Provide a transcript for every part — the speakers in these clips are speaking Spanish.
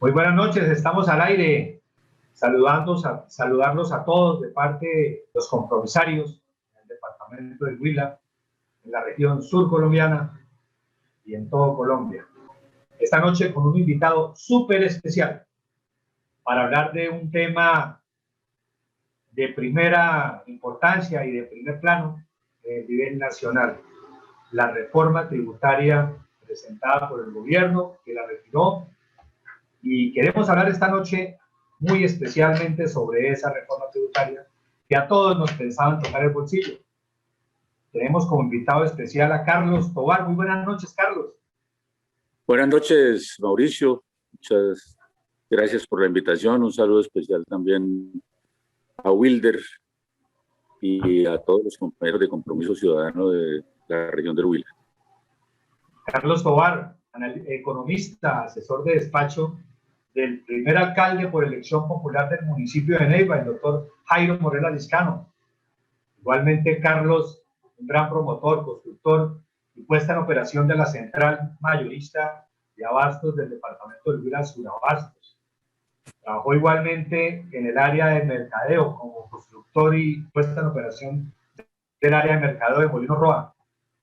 Muy buenas noches, estamos al aire, saludarlos a todos de parte de los compromisarios del departamento del Huila, en la región sur colombiana y en todo Colombia. Esta noche con un invitado súper especial para hablar de un tema de primera importancia y de primer plano a nivel nacional, la reforma tributaria presentada por el gobierno que la retiró. Y queremos hablar esta noche muy especialmente sobre esa reforma tributaria que a todos nos pensaban tocar el bolsillo. Tenemos como invitado especial a Carlos Tovar. Muy buenas noches, Carlos. Buenas noches, Mauricio. Muchas gracias por la invitación. Un saludo especial también a Wilder y a todos los compañeros de Compromiso Ciudadano de la región del Huila. Carlos Tovar, economista, asesor de despacho del primer alcalde por elección popular del municipio de Neiva, el doctor Jairo Morela Liscano. Igualmente, Carlos, un gran promotor, constructor y puesta en operación de la central mayorista de abastos del departamento del Huila, Surabastos. Trabajó igualmente en el área de mercadeo como constructor y puesta en operación del área de mercadeo de Molino Roa,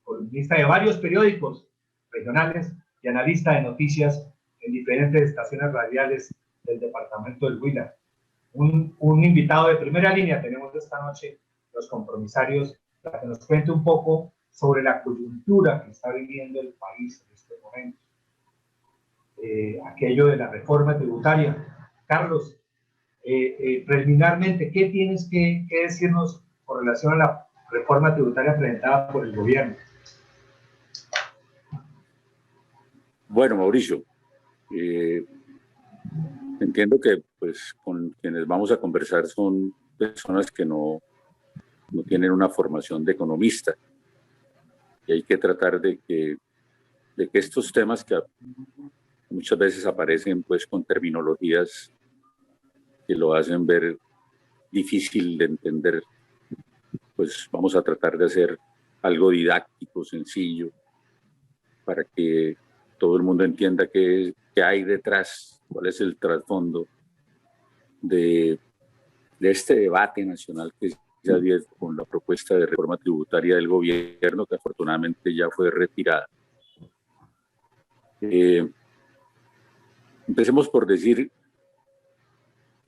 columnista de varios periódicos regionales y analista de noticias en diferentes estaciones radiales del departamento del Huila. Un invitado de primera línea tenemos esta noche, los compromisarios, para que nos cuente un poco sobre la coyuntura que está viviendo el país en este momento. Aquello de la reforma tributaria. Carlos, preliminarmente, ¿qué tienes que decirnos con relación a la reforma tributaria presentada por el gobierno? Bueno, Mauricio, entiendo que pues con quienes vamos a conversar son personas que no tienen una formación de economista y hay que tratar de que estos temas que muchas veces aparecen pues con terminologías que lo hacen ver difícil de entender, pues vamos a tratar de hacer algo didáctico, sencillo, para que todo el mundo entienda qué hay detrás, cuál es el trasfondo de este debate nacional que se ha abierto con la propuesta de reforma tributaria del gobierno, que afortunadamente ya fue retirada. Empecemos por decir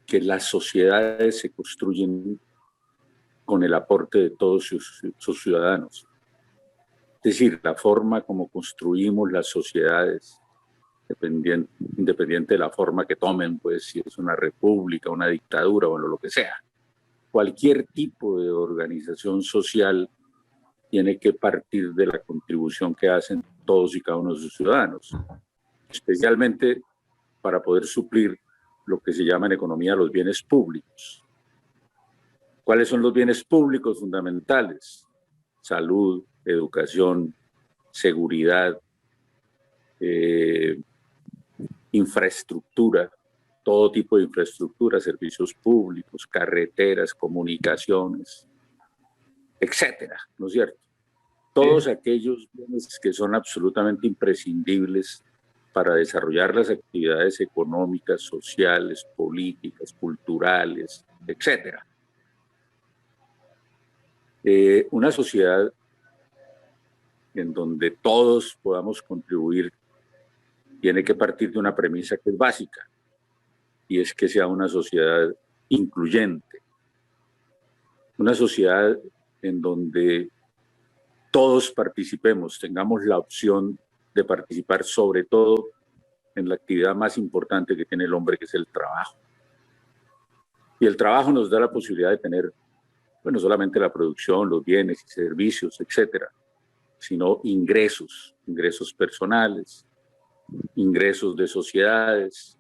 que las sociedades se construyen con el aporte de todos sus ciudadanos. Es decir, la forma como construimos las sociedades, independiente de la forma que tomen, pues si es una república, una dictadura o lo que sea. Cualquier tipo de organización social tiene que partir de la contribución que hacen todos y cada uno de sus ciudadanos, especialmente para poder suplir lo que se llama en economía los bienes públicos. ¿Cuáles son los bienes públicos fundamentales? Salud, educación, seguridad, infraestructura, todo tipo de infraestructura, servicios públicos, carreteras, comunicaciones, etcétera, ¿no es cierto? Todos aquellos bienes que son absolutamente imprescindibles para desarrollar las actividades económicas, sociales, políticas, culturales, etcétera. Una sociedad en donde todos podamos contribuir tiene que partir de una premisa que es básica, y es que sea una sociedad incluyente, una sociedad en donde todos participemos, tengamos la opción de participar sobre todo en la actividad más importante que tiene el hombre, que es el trabajo. Y el trabajo nos da la posibilidad de tener, bueno, no solamente la producción, los bienes y servicios, etcétera, sino ingresos personales, ingresos de sociedades,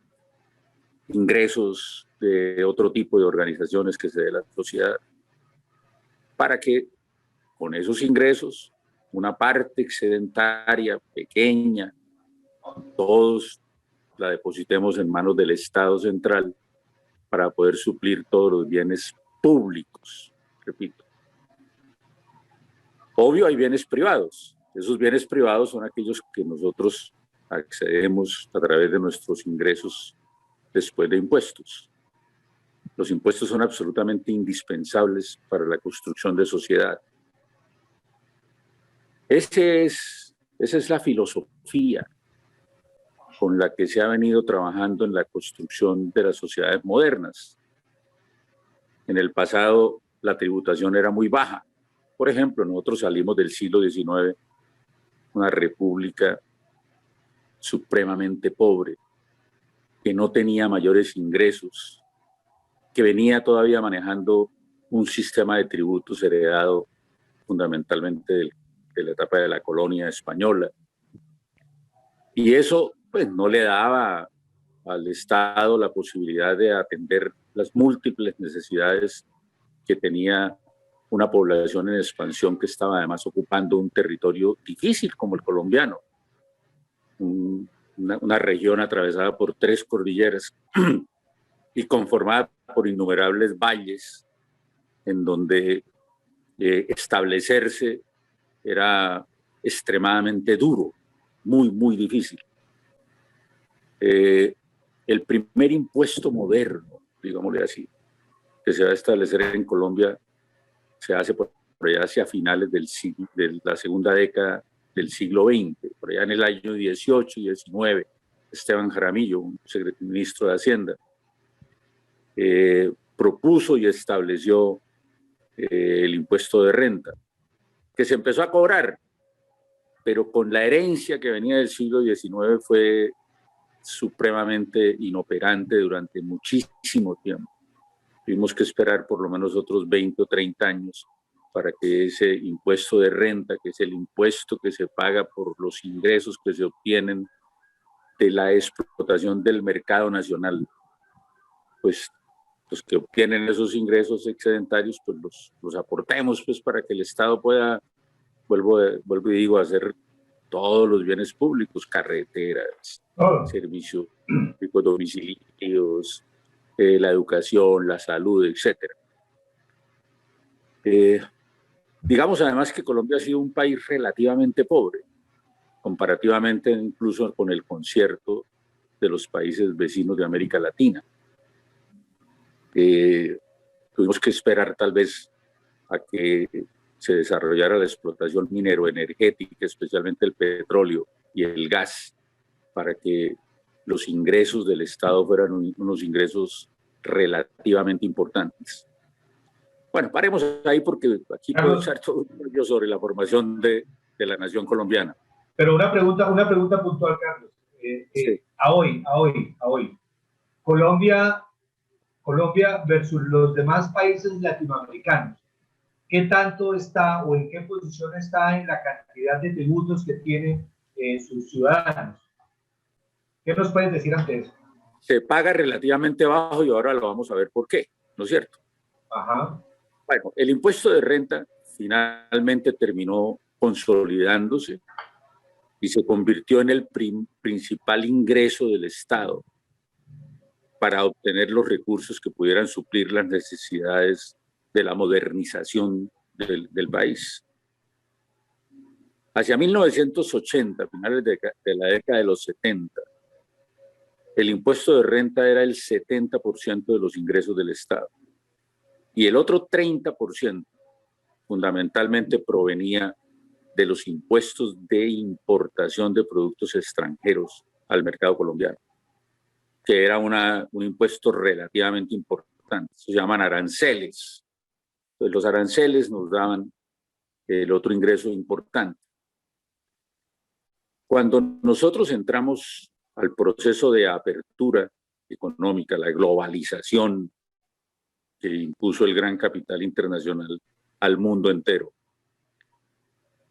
ingresos de otro tipo de organizaciones que se dé la sociedad, para que con esos ingresos, una parte excedentaria, pequeña, todos la depositemos en manos del Estado central para poder suplir todos los bienes públicos, repito. Obvio, hay bienes privados. Esos bienes privados son aquellos que nosotros accedemos a través de nuestros ingresos después de impuestos. Los impuestos son absolutamente indispensables para la construcción de sociedad. Esa es la filosofía con la que se ha venido trabajando en la construcción de las sociedades modernas. En el pasado, la tributación era muy baja. Por ejemplo, nosotros salimos del siglo XIX, una república supremamente pobre, que no tenía mayores ingresos, que venía todavía manejando un sistema de tributos heredado fundamentalmente de la etapa de la colonia española. Y eso pues no le daba al Estado la posibilidad de atender las múltiples necesidades que tenía una población en expansión que estaba además ocupando un territorio difícil como el colombiano, una región atravesada por 3 cordilleras y conformada por innumerables valles en donde establecerse era extremadamente duro, muy, muy difícil. El primer impuesto moderno, digámosle así, que se va a establecer en Colombia, se hace por allá hacia finales de la segunda década del siglo XX, por allá en el año 18 y 19, Esteban Jaramillo, un ministro de Hacienda, propuso y estableció el impuesto de renta, que se empezó a cobrar, pero con la herencia que venía del siglo XIX fue supremamente inoperante durante muchísimo tiempo. Tuvimos que esperar por lo menos otros 20 o 30 años para que ese impuesto de renta, que es el impuesto que se paga por los ingresos que se obtienen de la explotación del mercado nacional, pues los que obtienen esos ingresos excedentarios, pues los aportemos pues para que el Estado pueda, vuelvo y digo, hacer todos los bienes públicos, carreteras, servicios públicos, domicilios, la educación, la salud, etc. Digamos además que Colombia ha sido un país relativamente pobre, comparativamente incluso con el concierto de los países vecinos de América Latina. Tuvimos que esperar tal vez a que se desarrollara la explotación minero-energética, especialmente el petróleo y el gas, para que los ingresos del Estado fueran unos ingresos relativamente importantes. Bueno, paremos ahí porque aquí puedo echar todo un rollo sobre la formación de la nación colombiana. Pero una pregunta puntual, Carlos. Sí. A hoy, Colombia versus los demás países latinoamericanos, ¿qué tanto está o en qué posición está en la cantidad de tributos que tienen sus ciudadanos? ¿Qué nos puedes decir ante eso? Se paga relativamente bajo y ahora lo vamos a ver por qué, ¿no es cierto? Ajá. Bueno, el impuesto de renta finalmente terminó consolidándose y se convirtió en el principal ingreso del Estado para obtener los recursos que pudieran suplir las necesidades de la modernización del país. Hacia 1980, finales de la década de los 70, el impuesto de renta era el 70% de los ingresos del Estado y el otro 30% fundamentalmente provenía de los impuestos de importación de productos extranjeros al mercado colombiano, que era un impuesto relativamente importante. Se llaman aranceles. Entonces, los aranceles nos daban el otro ingreso importante. Cuando nosotros entramos al proceso de apertura económica, la globalización que impuso el gran capital internacional al mundo entero,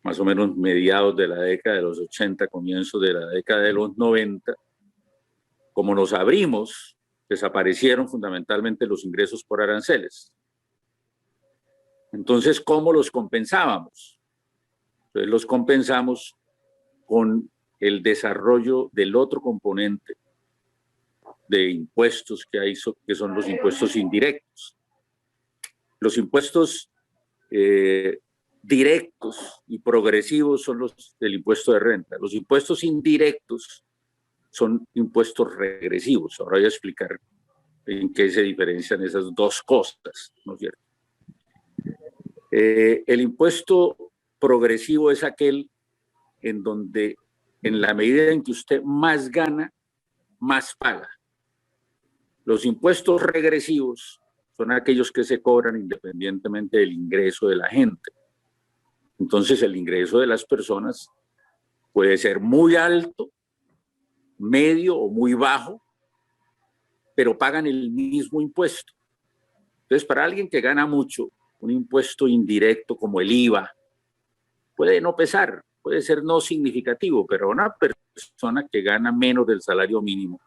más o menos mediados de la década de los 80, comienzos de la década de los 90, como nos abrimos, desaparecieron fundamentalmente los ingresos por aranceles. Entonces, ¿cómo los compensábamos? Entonces, los compensamos con el desarrollo del otro componente de impuestos que hay, que son los impuestos indirectos. Los impuestos directos y progresivos son los del impuesto de renta. Los impuestos indirectos son impuestos regresivos. Ahora voy a explicar en qué se diferencian esas dos cosas, ¿no es cierto? El impuesto progresivo es aquel en donde, en la medida en que usted más gana, más paga. Los impuestos regresivos son aquellos que se cobran independientemente del ingreso de la gente. Entonces, el ingreso de las personas puede ser muy alto, medio o muy bajo, pero pagan el mismo impuesto. Entonces, para alguien que gana mucho, un impuesto indirecto como el IVA puede no pesar, puede ser no significativo, pero una persona que gana menos del salario mínimo,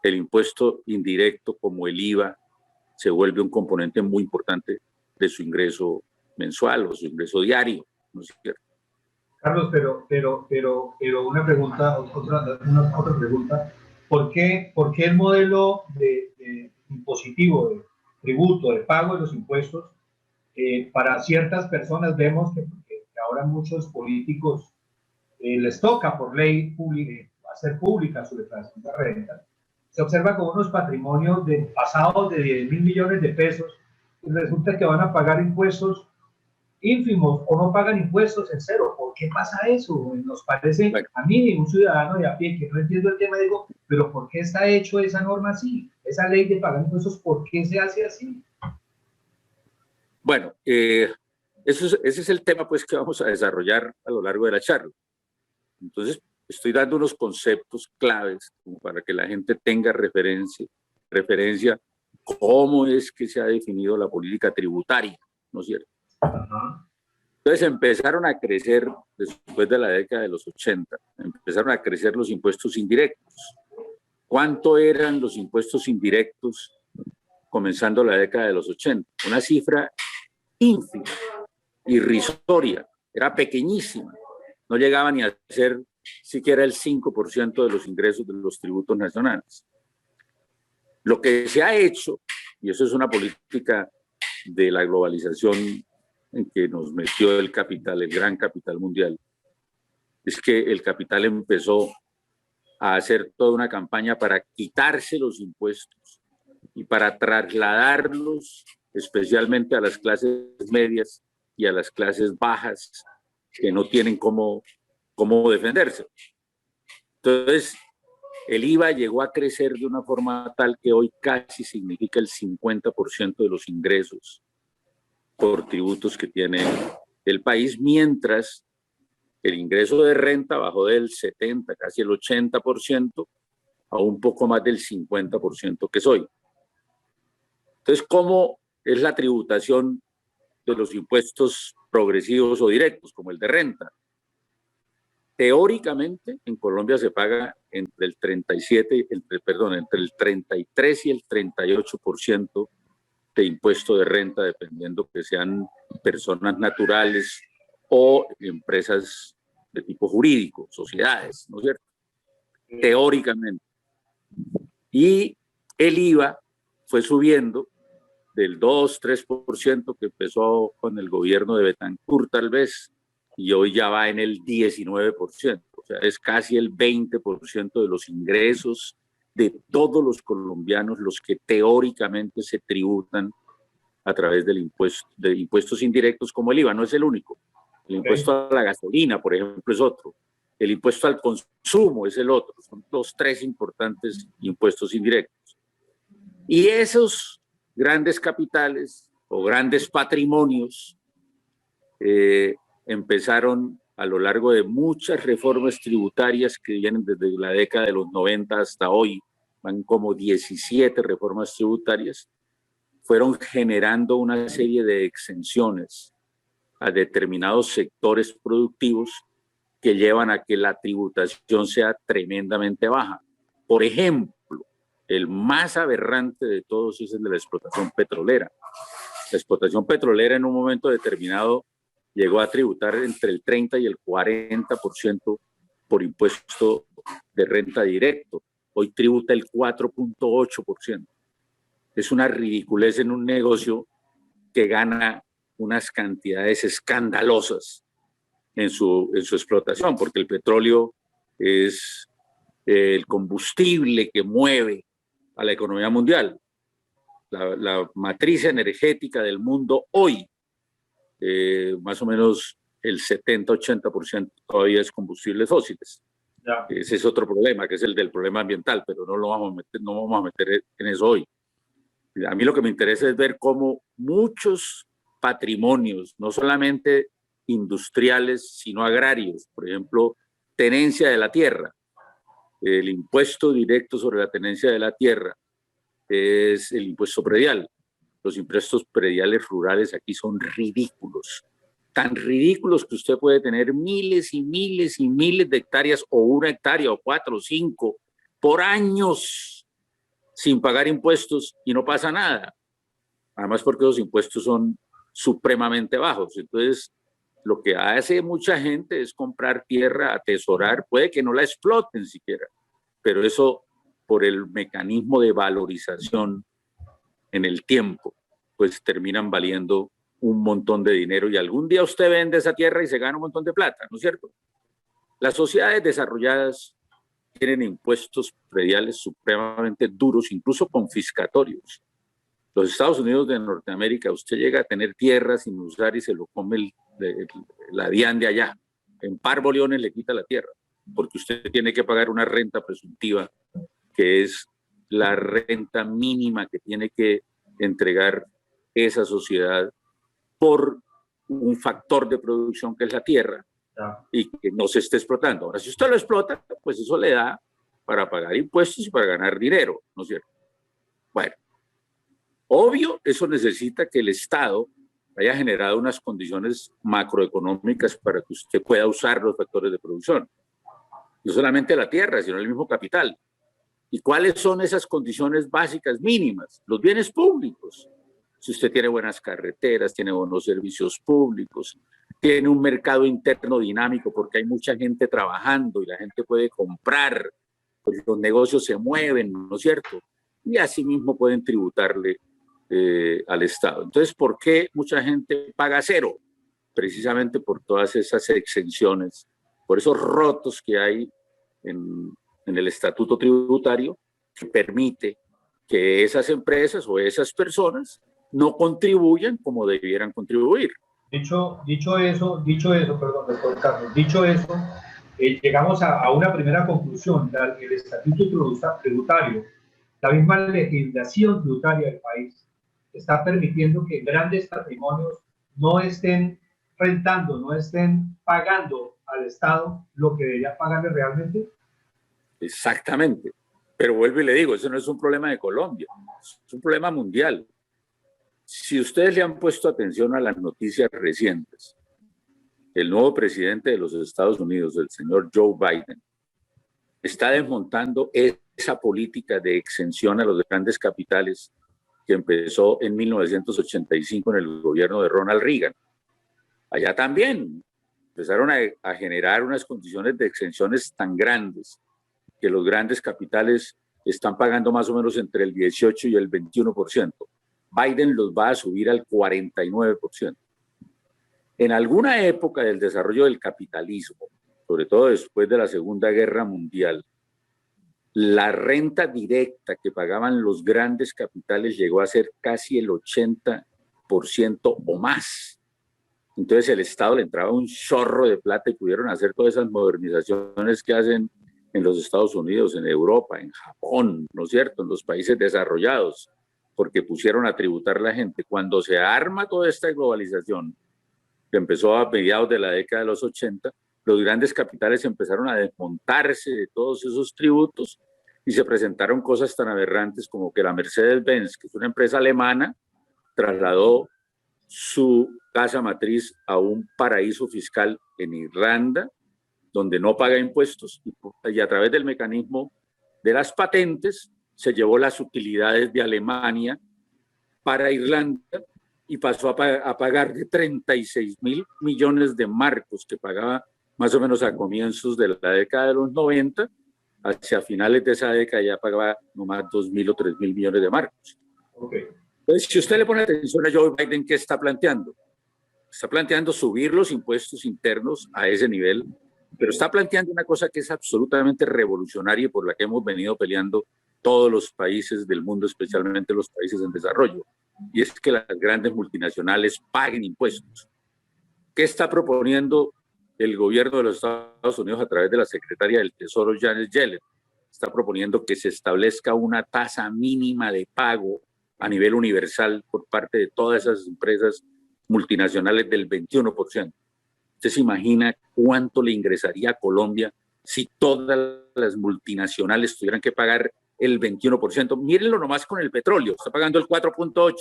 el impuesto indirecto como el IVA se vuelve un componente muy importante de su ingreso mensual o su ingreso diario, ¿no es cierto? Carlos, pero una pregunta, otra pregunta. ¿Por qué el modelo de impositivo, de tributo, de pago de los impuestos, para ciertas personas vemos que ahora muchos políticos les toca por ley hacer pública su declaración de renta? Se observa con unos patrimonios pasados de 10.000 millones de pesos y resulta que van a pagar impuestos ínfimos o no pagan impuestos en cero. ¿Por qué pasa eso? Nos parece, a mí, un ciudadano de a pie que no entiendo el tema, digo, pero ¿por qué está hecho esa norma así? Esa ley de pagar impuestos, ¿por qué se hace así? Bueno, ese es el tema pues que vamos a desarrollar a lo largo de la charla. Entonces, estoy dando unos conceptos claves como para que la gente tenga referencia cómo es que se ha definido la política tributaria, ¿no es cierto? Entonces empezaron a crecer, después de la década de los 80, empezaron a crecer los impuestos indirectos. ¿Cuánto eran los impuestos indirectos comenzando la década de los 80? Una cifra ínfima, irrisoria, era pequeñísima, no llegaba ni a ser siquiera el 5% de los ingresos de los tributos nacionales. Lo que se ha hecho, y eso es una política de la globalización en que nos metió el capital, el gran capital mundial, es que el capital empezó a hacer toda una campaña para quitarse los impuestos y para trasladarlos especialmente a las clases medias y a las clases bajas que no tienen cómo defenderse. Entonces, el IVA llegó a crecer de una forma tal que hoy casi significa el 50% de los ingresos por tributos que tiene el país, mientras el ingreso de renta bajó del 70%, casi el 80%, a un poco más del 50% que es hoy. Entonces, ¿cómo es la tributación de los impuestos progresivos o directos, como el de renta? Teóricamente, en Colombia se paga entre el 33 y el 38% de impuesto de renta, dependiendo que sean personas naturales o empresas de tipo jurídico, sociedades, ¿no es cierto? Teóricamente. Y el IVA fue subiendo del 2-3% que empezó con el gobierno de Betancourt tal vez, y hoy ya va en el 19%, o sea, es casi el 20% de los ingresos de todos los colombianos los que teóricamente se tributan a través del impuesto, de impuestos indirectos como el IVA. No es el único. El impuesto a la gasolina, por ejemplo, es otro. El impuesto al consumo es el otro. Son los tres importantes impuestos indirectos. Y esos grandes capitales o grandes patrimonios empezaron a lo largo de muchas reformas tributarias que vienen desde la década de los 90 hasta hoy, van como 17 reformas tributarias, fueron generando una serie de exenciones a determinados sectores productivos que llevan a que la tributación sea tremendamente baja. Por ejemplo, el más aberrante de todos es el de la explotación petrolera. La explotación petrolera en un momento determinado llegó a tributar entre el 30 y el 40% por impuesto de renta directo. Hoy tributa el 4.8%. Es una ridiculez en un negocio que gana unas cantidades escandalosas en su explotación, porque el petróleo es el combustible que mueve a la economía mundial. La matriz energética del mundo hoy, más o menos el 70-80% todavía es combustibles fósiles. Ya. Ese es otro problema, que es el del problema ambiental, pero no vamos a meter en eso hoy. A mí lo que me interesa es ver cómo muchos patrimonios, no solamente industriales, sino agrarios, por ejemplo, tenencia de la tierra, el impuesto directo sobre la tenencia de la tierra es el impuesto predial. Los impuestos prediales rurales aquí son ridículos, tan ridículos que usted puede tener miles y miles y miles de hectáreas o 1 hectárea o 4 o 5 por años sin pagar impuestos y no pasa nada. Además porque los impuestos son supremamente bajos. Entonces, lo que hace mucha gente es comprar tierra, atesorar, puede que no la exploten siquiera, pero eso por el mecanismo de valorización en el tiempo, pues terminan valiendo un montón de dinero y algún día usted vende esa tierra y se gana un montón de plata, ¿no es cierto? Las sociedades desarrolladas tienen impuestos prediales supremamente duros, incluso confiscatorios. Los Estados Unidos de Norteamérica, usted llega a tener tierra sin usar y se lo come la DIAN de allá. En par boliones le quita la tierra, porque usted tiene que pagar una renta presuntiva, que es la renta mínima que tiene que entregar esa sociedad por un factor de producción que es la tierra y que no se esté explotando. Ahora, si usted lo explota, pues eso le da para pagar impuestos y para ganar dinero, ¿no es cierto? Bueno, obvio, eso necesita que el Estado haya generado unas condiciones macroeconómicas para que usted pueda usar los factores de producción. No solamente la tierra, sino el mismo capital. ¿Y cuáles son esas condiciones básicas mínimas? Los bienes públicos. Si usted tiene buenas carreteras, tiene buenos servicios públicos, tiene un mercado interno dinámico porque hay mucha gente trabajando y la gente puede comprar, pues los negocios se mueven, ¿no es cierto? Y asimismo pueden tributarle al Estado. Entonces, ¿por qué mucha gente paga cero? Precisamente por todas esas exenciones, por esos rotos que hay en el estatuto tributario que permite que esas empresas o esas personas no contribuyan como debieran contribuir. Dicho eso, perdón, doctor Carlos, dicho eso, llegamos a una primera conclusión. El estatuto tributario, la misma legislación tributaria del país, está permitiendo que grandes patrimonios no estén rentando, no estén pagando al Estado lo que debería pagarle realmente. Exactamente. Pero vuelvo y le digo, eso no es un problema de Colombia, es un problema mundial. Si ustedes le han puesto atención a las noticias recientes, el nuevo presidente de los Estados Unidos, el señor Joe Biden, está desmontando esa política de exención a los grandes capitales que empezó en 1985 en el gobierno de Ronald Reagan. Allá también empezaron a generar unas condiciones de exenciones tan grandes que los grandes capitales están pagando más o menos entre el 18 y el 21%. Biden los va a subir al 49%. En alguna época del desarrollo del capitalismo, sobre todo después de la Segunda Guerra Mundial, la renta directa que pagaban los grandes capitales llegó a ser casi el 80% o más. Entonces el Estado le entraba un chorro de plata y pudieron hacer todas esas modernizaciones que hacen en los Estados Unidos, en Europa, en Japón, ¿no es cierto?, en los países desarrollados, porque pusieron a tributar a la gente. Cuando se arma toda esta globalización, que empezó a mediados de la década de los 80, los grandes capitales empezaron a desmontarse de todos esos tributos y se presentaron cosas tan aberrantes como que la Mercedes-Benz, que es una empresa alemana, trasladó su casa matriz a un paraíso fiscal en Irlanda, donde no paga impuestos, y a través del mecanismo de las patentes se llevó las utilidades de Alemania para Irlanda y pasó a pagar de 36.000 millones de marcos que pagaba más o menos a comienzos de la década de los 90, hacia finales de esa década ya pagaba nomás 2.000 o 3.000 millones de marcos. Okay. Entonces, si usted le pone atención a Joe Biden, ¿qué está planteando? Está planteando subir los impuestos internos a ese nivel pero está planteando una cosa que es absolutamente revolucionaria y por la que hemos venido peleando todos los países del mundo, especialmente los países en desarrollo, y es que las grandes multinacionales paguen impuestos. ¿Qué está proponiendo el gobierno de los Estados Unidos a través de la secretaria del Tesoro, Janet Yellen? Está proponiendo que se establezca una tasa mínima de pago a nivel universal por parte de todas esas empresas multinacionales del 21%. ¿Usted se imagina cuánto le ingresaría a Colombia si todas las multinacionales tuvieran que pagar el 21%? Mírenlo nomás con el petróleo, está pagando el 4.8%,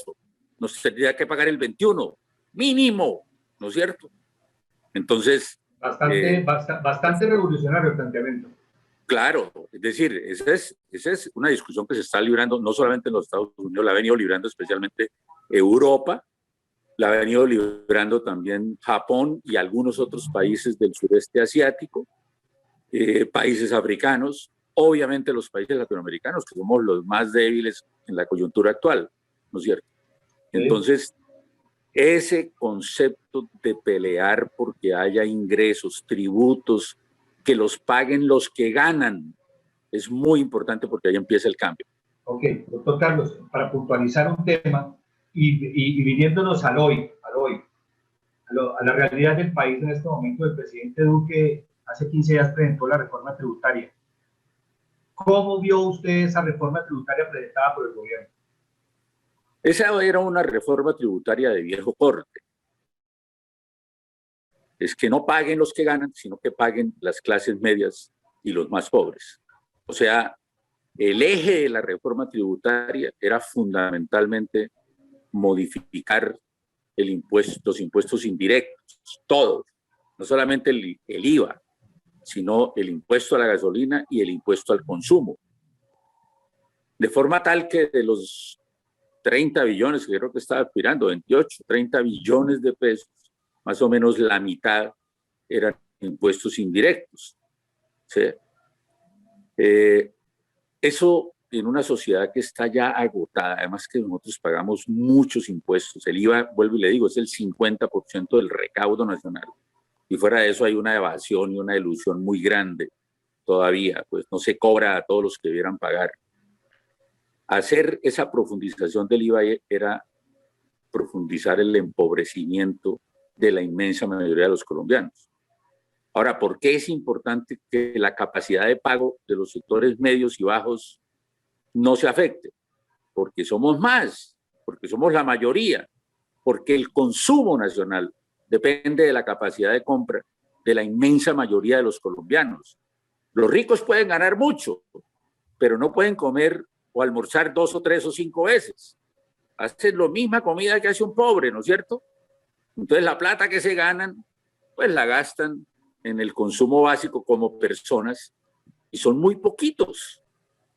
nos tendría que pagar el 21%, mínimo, ¿no es cierto? Entonces... Bastante revolucionario el planteamiento. Claro, es decir, esa es una discusión que se está librando no solamente en los Estados Unidos, la ha venido librando especialmente Europa, la ha venido librando también Japón y algunos otros países del sureste asiático, países africanos, obviamente los países latinoamericanos, que somos los más débiles en la coyuntura actual, ¿no es cierto? Entonces, ese concepto de pelear porque haya ingresos, tributos, que los paguen los que ganan, es muy importante porque ahí empieza el cambio. Ok, doctor Carlos, para puntualizar un tema y viniéndonos al hoy, a la realidad del país en este momento, el presidente Duque hace 15 días presentó la reforma tributaria. ¿Cómo vio usted esa reforma tributaria presentada por el gobierno? Esa era una reforma tributaria de viejo corte. Es que no paguen los que ganan, sino que paguen las clases medias y los más pobres. O sea, el eje de la reforma tributaria era fundamentalmente modificar los impuestos indirectos, todos, no solamente el IVA, sino el impuesto a la gasolina y el impuesto al consumo. De forma tal que de los 30 billones, que creo que estaba aspirando, 28, 30 billones de pesos, más o menos la mitad eran impuestos indirectos. ¿Sí? Eso en una sociedad que está ya agotada, además que nosotros pagamos muchos impuestos, el IVA, vuelvo y le digo, es el 50% del recaudo nacional, y fuera de eso hay una evasión y una ilusión muy grande todavía, pues no se cobra a todos los que debieran pagar. Hacer esa profundización del IVA era profundizar el empobrecimiento de la inmensa mayoría de los colombianos. Ahora, ¿por qué es importante que la capacidad de pago de los sectores medios y bajos no se afecte? Porque somos más, porque somos la mayoría, porque el consumo nacional depende de la capacidad de compra de la inmensa mayoría de los colombianos. Los ricos pueden ganar mucho, pero no pueden comer o almorzar 2 o 3 o 5 veces. Hacen la misma comida que hace un pobre, ¿no es cierto? Entonces la plata que se ganan, pues la gastan en el consumo básico como personas y son muy poquitos.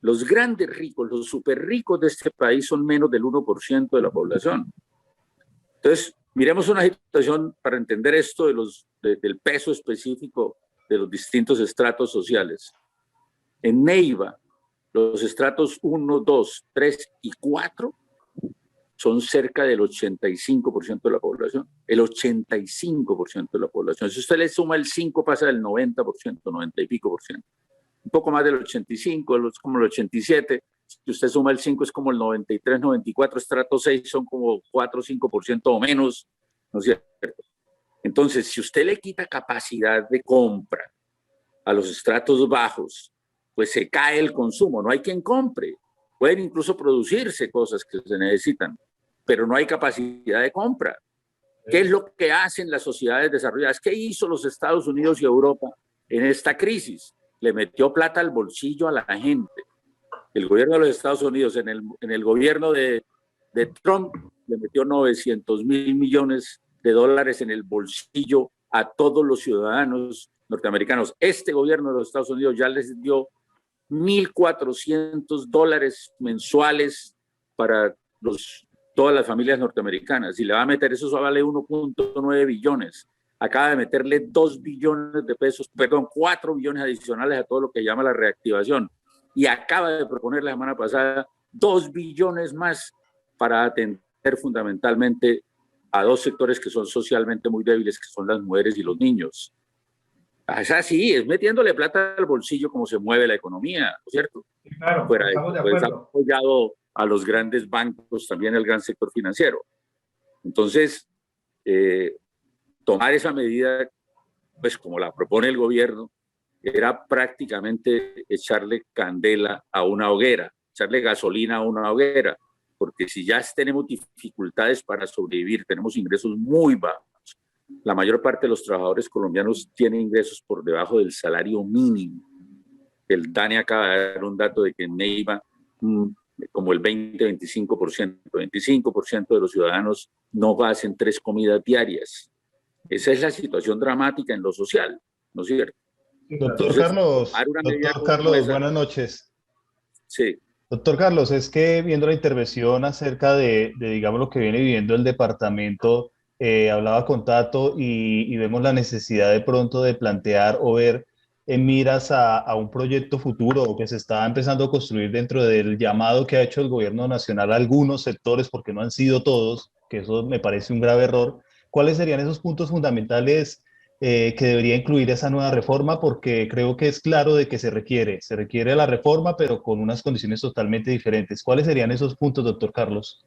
Los grandes ricos, los súper ricos de este país son menos del 1% de la población. Entonces, miremos una situación para entender esto del peso específico de los distintos estratos sociales. En Neiva, los estratos 1, 2, 3 y 4 son cerca del 85% de la población. El 85% de la población. Si usted le suma el 5, pasa del 90%, 90 y pico por ciento. Un poco más del 85, es como el 87. Si usted suma el 5, es como el 93, 94. Estrato 6 son como 4 o 5% o menos, ¿no es cierto? Entonces, si usted le quita capacidad de compra a los estratos bajos, pues se cae el consumo, no hay quien compre. Pueden incluso producirse cosas que se necesitan, pero no hay capacidad de compra. ¿Qué es lo que hacen las sociedades desarrolladas? ¿Qué hizo los Estados Unidos y Europa en esta crisis? Le metió plata al bolsillo a la gente. El gobierno de los Estados Unidos, en el gobierno de Trump, le metió 900.000 millones de dólares en el bolsillo a todos los ciudadanos norteamericanos. Este gobierno de los Estados Unidos ya les dio $1.400 mensuales para todas las familias norteamericanas, y le va a meter, eso vale 1.9 billones. Acaba de meterle 2 billones de pesos, perdón, 4 billones adicionales a todo lo que llama la reactivación, y acaba de proponer la semana pasada 2 billones más para atender fundamentalmente a 2 sectores que son socialmente muy débiles, que son las mujeres y los niños. Es así, es metiéndole plata al bolsillo como se mueve la economía, ¿no es cierto? Claro, Fuera de estamos eso, de pues ha acuerdo. apoyado a los grandes bancos, también al gran sector financiero. Entonces, eh, tomar esa medida, pues como la propone el gobierno, era prácticamente echarle candela a una hoguera, echarle gasolina a una hoguera, porque si ya tenemos dificultades para sobrevivir, tenemos ingresos muy bajos. La mayor parte de los trabajadores colombianos tienen ingresos por debajo del salario mínimo. El DANE acaba de dar un dato de que en Neiva como el 20-25% de los ciudadanos no hacen 3 comidas diarias. Esa es la situación dramática en lo social, ¿no es cierto? Sí, claro. Entonces, tomar una medida Doctor como Carlos, esa, buenas noches. sí, Doctor Carlos, es que viendo la intervención acerca digamos, lo que viene viviendo el departamento, hablaba con Tato y vemos la necesidad de pronto de plantear o ver en miras a un proyecto futuro o que se está empezando a construir dentro del llamado que ha hecho el gobierno nacional a algunos sectores, porque no han sido todos, que eso me parece un grave error. ¿Cuáles serían esos puntos fundamentales que debería incluir esa nueva reforma? Porque creo que es claro de que se requiere la reforma, pero con unas condiciones totalmente diferentes. ¿Cuáles serían esos puntos, doctor Carlos?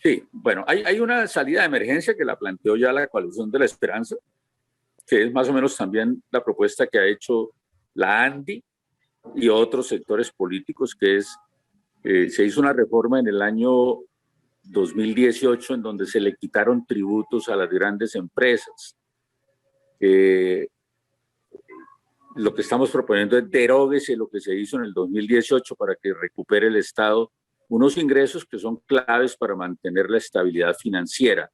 sí. Bueno, hay una salida de emergencia que la planteó ya la Coalición de la Esperanza, que es más o menos también la propuesta que ha hecho la ANDI y otros sectores políticos, que es, se hizo una reforma en el año 2018 en donde se le quitaron tributos a las grandes empresas. Lo que estamos proponiendo es deróguese lo que se hizo en el 2018 para que recupere el Estado unos ingresos que son claves para mantener la estabilidad financiera,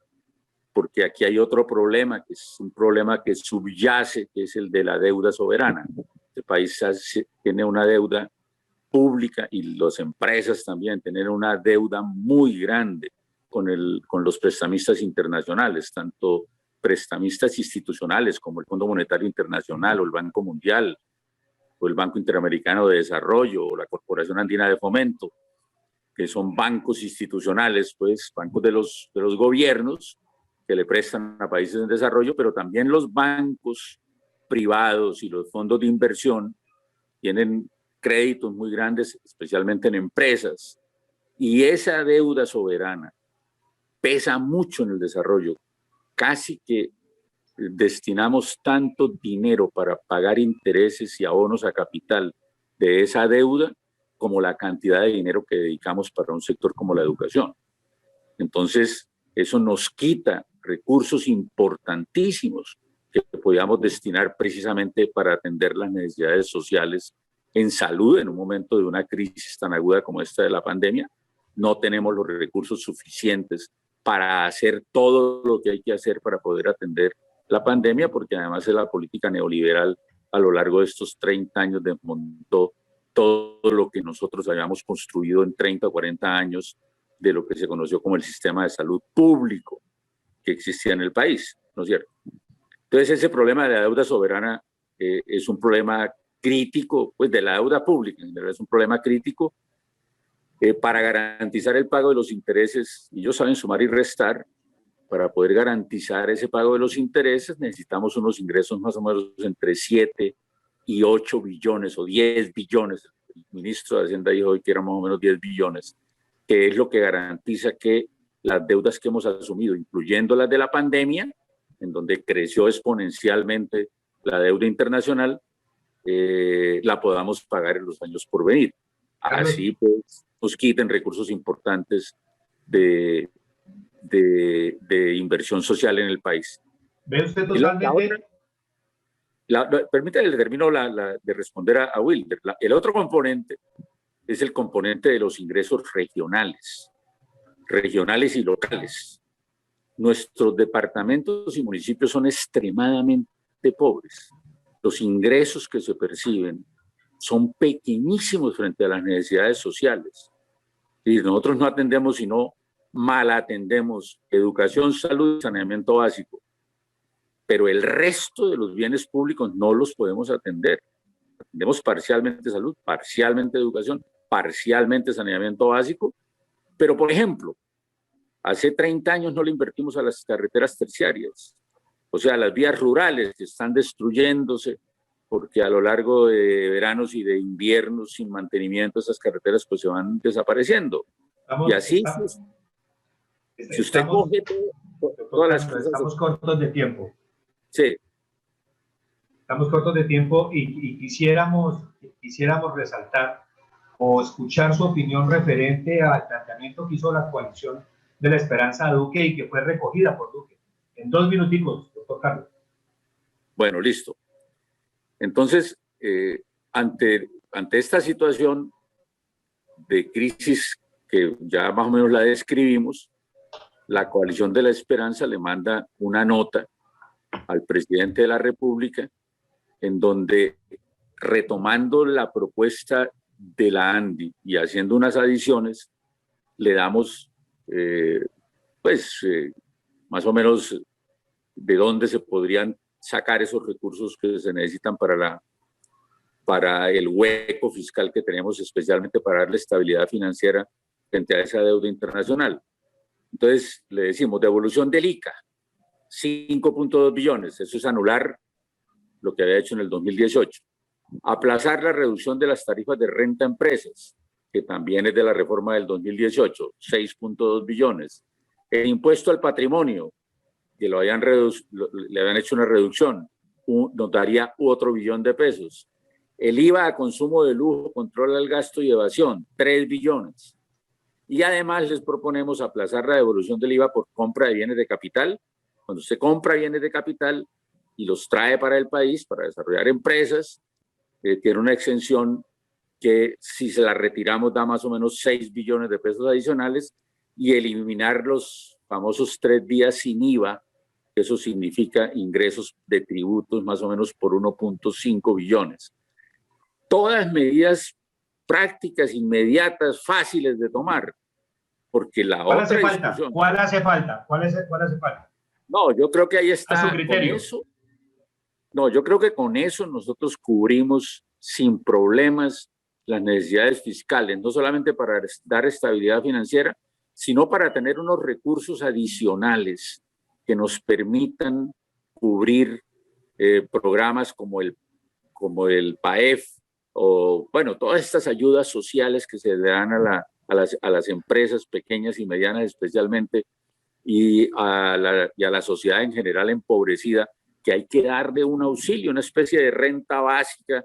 porque aquí hay otro problema, que es un problema que subyace, que es el de la deuda soberana. Este país tiene una deuda pública y las empresas también tienen una deuda muy grande con los prestamistas internacionales, tanto prestamistas institucionales como el Fondo Monetario Internacional o el Banco Mundial o el Banco Interamericano de Desarrollo o la Corporación Andina de Fomento, que son bancos institucionales, pues bancos de los gobiernos que le prestan a países en desarrollo, pero también los bancos privados y los fondos de inversión tienen créditos muy grandes, especialmente en empresas, y esa deuda soberana pesa mucho en el desarrollo. Casi que destinamos tanto dinero para pagar intereses y abonos a capital de esa deuda como la cantidad de dinero que dedicamos para un sector como la educación. Entonces, eso nos quita recursos importantísimos que podíamos destinar precisamente para atender las necesidades sociales en salud en un momento de una crisis tan aguda como esta de la pandemia. No tenemos los recursos suficientes para hacer todo lo que hay que hacer para poder atender la pandemia, porque además de la política neoliberal a lo largo de estos 30 años desmontó todo lo que nosotros habíamos construido en 30 o 40 años de lo que se conoció como el sistema de salud público que existía en el país, ¿no es cierto? Entonces ese problema de la deuda soberana es un problema crítico, pues de la deuda pública en general es un problema crítico para garantizar el pago de los intereses. Ellos saben sumar y restar. Para poder garantizar ese pago de los intereses necesitamos unos ingresos más o menos entre 7 y 8 billones o 10 billones. El ministro de Hacienda dijo hoy que eran más o menos 10 billones, que es lo que garantiza que las deudas que hemos asumido, incluyendo las de la pandemia, en donde creció exponencialmente la deuda internacional, la podamos pagar en los años por venir. Así pues nos quiten recursos importantes de inversión social en el país. ¿Ve usted totalmente? Permítame, le termino de responder a Wilder. El otro componente es el componente de los ingresos regionales y locales. Nuestros departamentos y municipios son extremadamente pobres. Los ingresos que se perciben son pequeñísimos frente a las necesidades sociales. Y nosotros no atendemos, sino mal atendemos educación, salud y saneamiento básico. Pero el resto de los bienes públicos no los podemos atender. Atendemos parcialmente salud, parcialmente educación, parcialmente saneamiento básico. Pero, por ejemplo, hace 30 años no le invertimos a las carreteras terciarias. O sea, las vías rurales que están destruyéndose porque a lo largo de veranos y de inviernos sin mantenimiento esas carreteras pues se van desapareciendo. Y así, si usted coge todas las cosas... Estamos cortos de tiempo. Sí. Estamos cortos de tiempo y quisiéramos resaltar o escuchar su opinión referente al planteamiento que hizo la coalición de la Esperanza de Duque y que fue recogida por Duque. En 2 minuticos, doctor Carlos. Bueno, listo. Entonces, ante esta situación de crisis que ya más o menos la describimos, la coalición de la Esperanza le manda una nota al presidente de la República en donde, retomando la propuesta de la ANDI y haciendo unas adiciones, le damos más o menos de dónde se podrían sacar esos recursos que se necesitan para el hueco fiscal que tenemos, especialmente para darle estabilidad financiera frente a esa deuda internacional. Entonces le decimos devolución del ICA, 5.2 billones, eso es anular lo que había hecho en el 2018. Aplazar la reducción de las tarifas de renta a empresas, que también es de la reforma del 2018, 6.2 billones. El impuesto al patrimonio, que le habían hecho una reducción, nos daría otro billón de pesos. El IVA a consumo de lujo, control al gasto y evasión, 3 billones. Y además les proponemos aplazar la devolución del IVA por compra de bienes de capital. Cuando usted compra bienes de capital y los trae para el país, para desarrollar empresas, tiene una exención que si se la retiramos da más o menos 6 billones de pesos adicionales, y eliminar los famosos 3 días sin IVA, eso significa ingresos de tributos más o menos por 1.5 billones. Todas medidas prácticas, inmediatas, fáciles de tomar, porque la ¿Cuál otra hace falta? discusión... ¿Cuál hace falta? ¿Cuál hace falta? No, yo creo que ahí está. A su criterio. Con eso, no, yo creo que con eso nosotros cubrimos sin problemas las necesidades fiscales, no solamente para dar estabilidad financiera, sino para tener unos recursos adicionales que nos permitan cubrir programas como el PAEF, o bueno, todas estas ayudas sociales que se le dan a las empresas pequeñas y medianas especialmente, y a la sociedad en general empobrecida, que hay que darle un auxilio, una especie de renta básica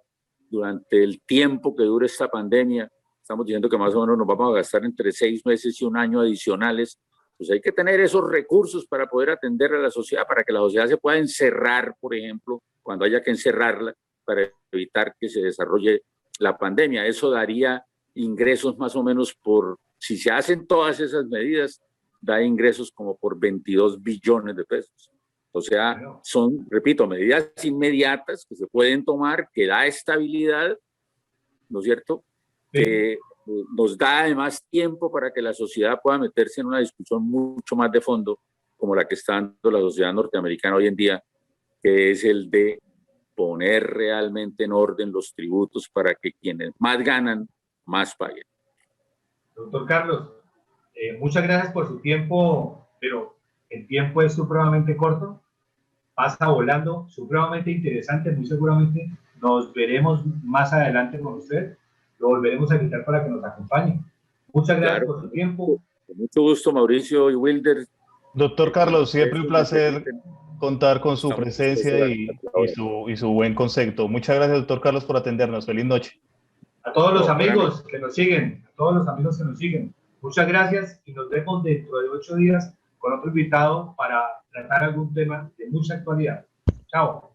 durante el tiempo que dure esta pandemia. Estamos diciendo que más o menos nos vamos a gastar entre 6 meses y 1 año adicionales. Pues hay que tener esos recursos para poder atender a la sociedad, para que la sociedad se pueda encerrar, por ejemplo, cuando haya que encerrarla, para evitar que se desarrolle la pandemia. Eso daría ingresos más o menos si se hacen todas esas medidas, da ingresos como por 22 billones de pesos. O sea, son, repito, medidas inmediatas que se pueden tomar, que da estabilidad, ¿no es cierto? Sí. Que nos da además tiempo para que la sociedad pueda meterse en una discusión mucho más de fondo, como la que está dando la sociedad norteamericana hoy en día, que es el de poner realmente en orden los tributos para que quienes más ganan, más paguen. Doctor Carlos, muchas gracias por su tiempo, pero el tiempo es supremamente corto, pasa volando, supremamente interesante. Muy seguramente nos veremos más adelante con usted, lo volveremos a invitar para que nos acompañe. Muchas gracias por su tiempo. Con mucho gusto, Mauricio y Wilder. Doctor Carlos, siempre un placer contar con su presencia y su buen concepto. Muchas gracias, doctor Carlos, por atendernos. Feliz noche. A todos los amigos que nos siguen, muchas gracias y nos vemos dentro de 8 días con otro invitado para tratar algún tema de mucha actualidad. Chao.